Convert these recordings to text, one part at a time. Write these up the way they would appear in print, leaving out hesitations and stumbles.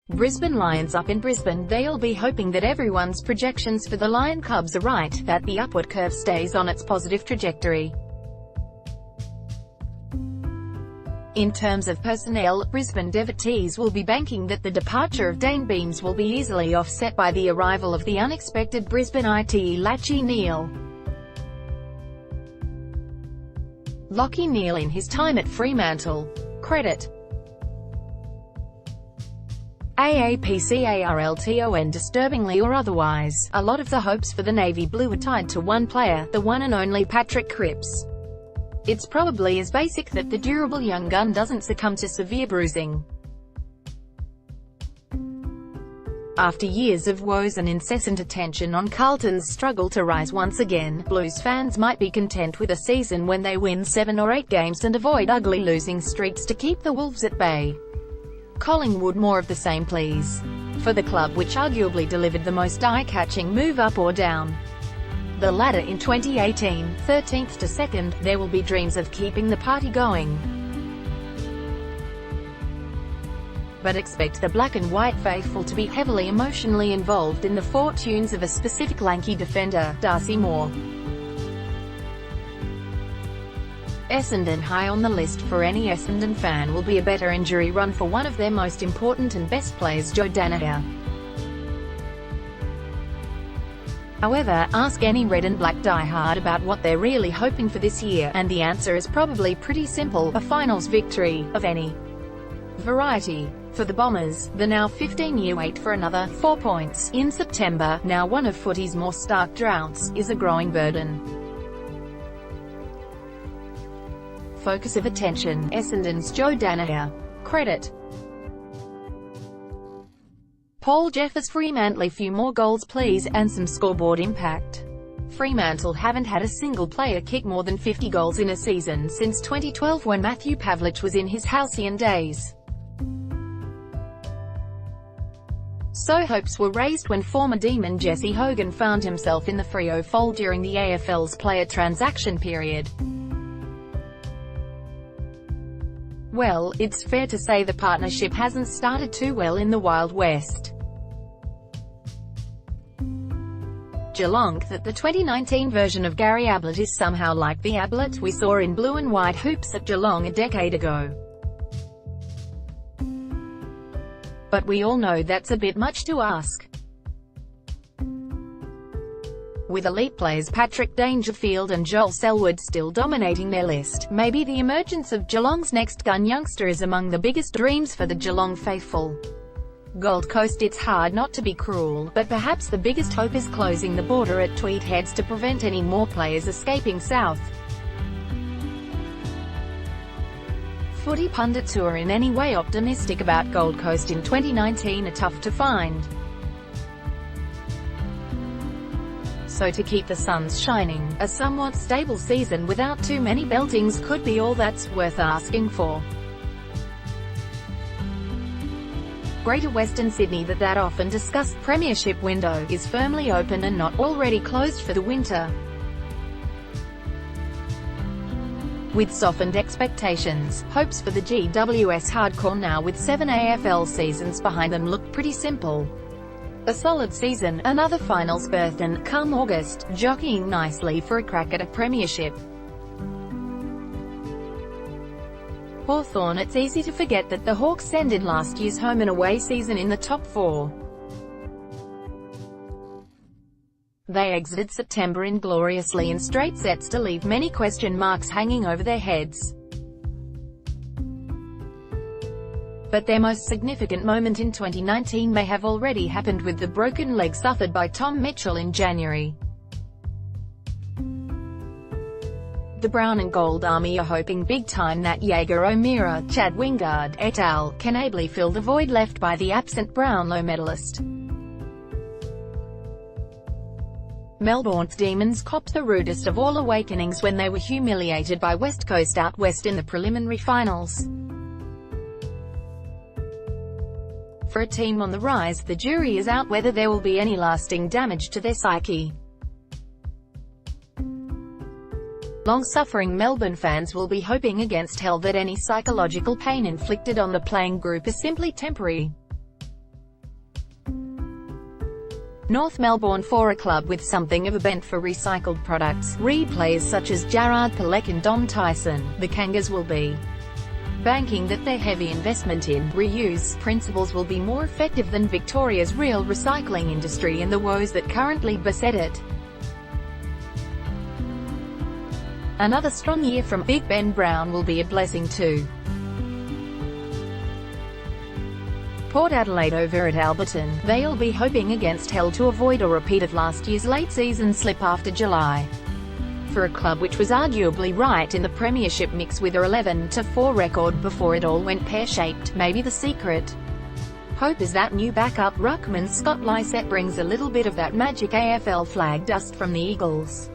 Brisbane LIONSUp in Brisbane. They'll be hoping that everyone's projections for the Lion Cubs are right, that the upward curve stays on its positive trajectory. In terms of personnel, Brisbane devotees will be banking that the departure of Dayne Beams will be easily offset by the arrival of the unexpected Brisbane Lachie Neale. Lachie Neale in his time at Fremantle. Credit AAPCARLTON. Disturbingly or otherwise, a lot of the hopes for the Navy Blue are tied to one player, the one and only Patrick Cripps. It's probably as basic that the durable young gun doesn't succumb to severe bruising. After years of woes and incessant attention on Carlton's struggle to rise once again, Blues fans might be content with a season when they win 7 or 8 games and avoid ugly losing streaks to keep the Wolves at bay. Collingwood, more of the same please. For the club which arguably delivered the most eye-catching move up or down the ladder in 2018, 13th to 2nd, there will be dreams of keeping the party going. But expect the black and white faithful to be heavily emotionally involved in the fortunes of a specific lanky defender, Darcy Moore. Essendon. High on the list for any Essendon fan will be a better injury run for one of their most important and best players, Joe Daniher. However, ask any red and black diehard about what they're really hoping for this year, and the answer is probably pretty simple: a finals victory, of any variety. For the Bombers, the now 15-year wait for another 4 points in September, now one of footy's more stark droughts, is a growing burden. Focus of attention: Essendon's Joe Daniher. Credit Paul Jeffers. Fremantle. Few more goals please, and some scoreboard impact. Fremantle haven't had a single player kick more than 50 goals in a season since 2012, when Matthew Pavlich was in his halcyon days. So hopes were raised when former Demon Jesse Hogan found himself in the Freo fold during the AFL's player transaction period. Well, it's fair to say the partnership hasn't started too well in the Wild West. Geelong. That the 2019 version of Gary Ablett is somehow like the Ablett we saw in blue and white hoops at Geelong a decade ago. But we all know that's a bit much to ask. With elite players Patrick Dangerfield and Joel Selwood still dominating their list, maybe the emergence of Geelong's next gun youngster is among the biggest dreams for the Geelong faithful. Gold Coast. It's hard not to be cruel, but perhaps the biggest hope is closing the border at Tweed Heads to prevent any more players escaping south. Footy pundits who are in any way optimistic about Gold Coast in 2019 are tough to find. So to keep the suns shining, a somewhat stable season without too many beltings could be all that's worth asking for. Greater Western Sydney. That often discussed premiership window is firmly open and not already closed for the winter. With softened expectations, hopes for the GWS hardcore now with 7 AFL seasons behind them look pretty simple. A solid season, another finals berth, and, come August, jockeying nicely for a crack at a premiership. Hawthorn. It's easy to forget that the Hawks ended last year's home and away season in the top 4. They exited September ingloriously in straight sets to leave many question marks hanging over their heads. But their most significant moment in 2019 may have already happened with the broken leg suffered by Tom Mitchell in January. The Brown and Gold Army are hoping big time that Jaeger O'Meara, Chad Wingard, et al. Can ably fill the void left by the absent Brownlow medalist. Melbourne's Demons copped the rudest of all awakenings when they were humiliated by West Coast out west in the preliminary finals. For a team on the rise, the jury is out whether there will be any lasting damage to their psyche. Long-suffering Melbourne fans will be hoping against hell that any psychological pain inflicted on the playing group is simply temporary. North Melbourne. For a club with something of a bent for recycled products, players such as Jarrad Palek and Dom Tyson, the Kangas will be banking that their heavy investment in reuse principles will be more effective than Victoria's real recycling industry and the woes that currently beset it. Another strong year from Big Ben Brown will be a blessing too. Port Adelaide over at Alberton, they'll be hoping against hell to avoid a repeat of last year's late season slip after July. For a club which was arguably right in the premiership mix with their 11-4 record before it all went pear-shaped, maybe the secret hope is that new backup ruckman Scott Lysette brings a little bit of that magic AFL flag dust from the Eagles.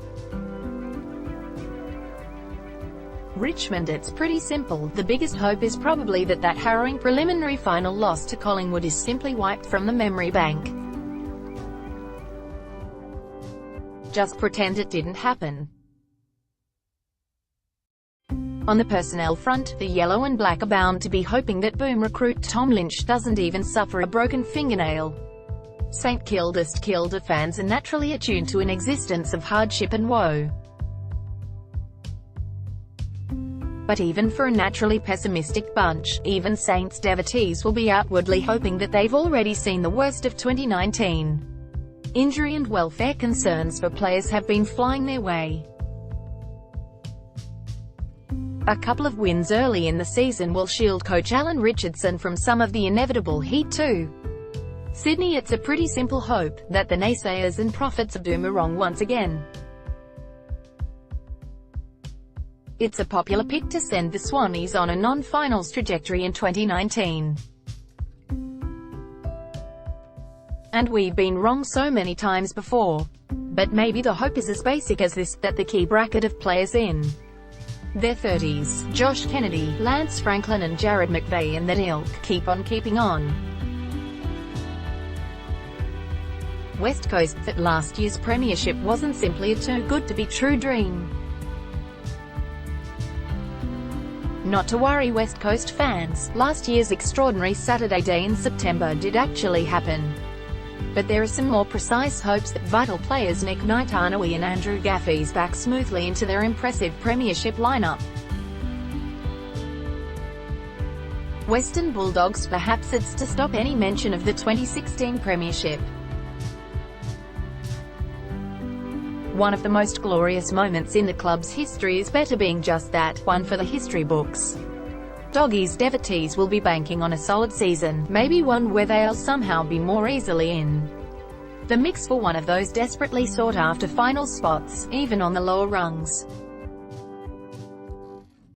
Richmond. It's pretty simple. The biggest hope is probably that harrowing preliminary final loss to Collingwood is simply wiped from the memory bank. Just pretend it didn't happen. On the personnel front, the yellow and black are bound to be hoping that Boom recruit Tom Lynch doesn't even suffer a broken fingernail. St Kilda fans are naturally attuned to an existence of hardship and woe. But even for a naturally pessimistic bunch, even Saints devotees will be outwardly hoping that they've already seen the worst of 2019. Injury and welfare concerns for players have been flying their way. A couple of wins early in the season will shield coach Alan Richardson from some of the inevitable heat too. Sydney. It's a pretty simple hope that the naysayers and prophets of doom are wrong once again. It's a popular pick to send the Swannies on a non-finals trajectory in 2019. And we've been wrong so many times before. But maybe the hope is as basic as this, that the key bracket of players in their 30s, Josh Kennedy, Lance Franklin and Jared McVeigh and that ilk, keep on keeping on. West Coast. That last year's premiership wasn't simply a too good to be true dream. Not to worry, West Coast fans, last year's extraordinary Saturday day in September did actually happen. But there are some more precise hopes that vital players Nick Naitanui and Andrew Gaffey's back smoothly into their impressive premiership lineup. Western Bulldogs. Perhaps it's to stop any mention of the 2016 premiership. One of the most glorious moments in the club's history is better being just that, one for the history books. Doggies devotees will be banking on a solid season, maybe one where they'll somehow be more easily in the mix for one of those desperately sought-after final spots, even on the lower rungs.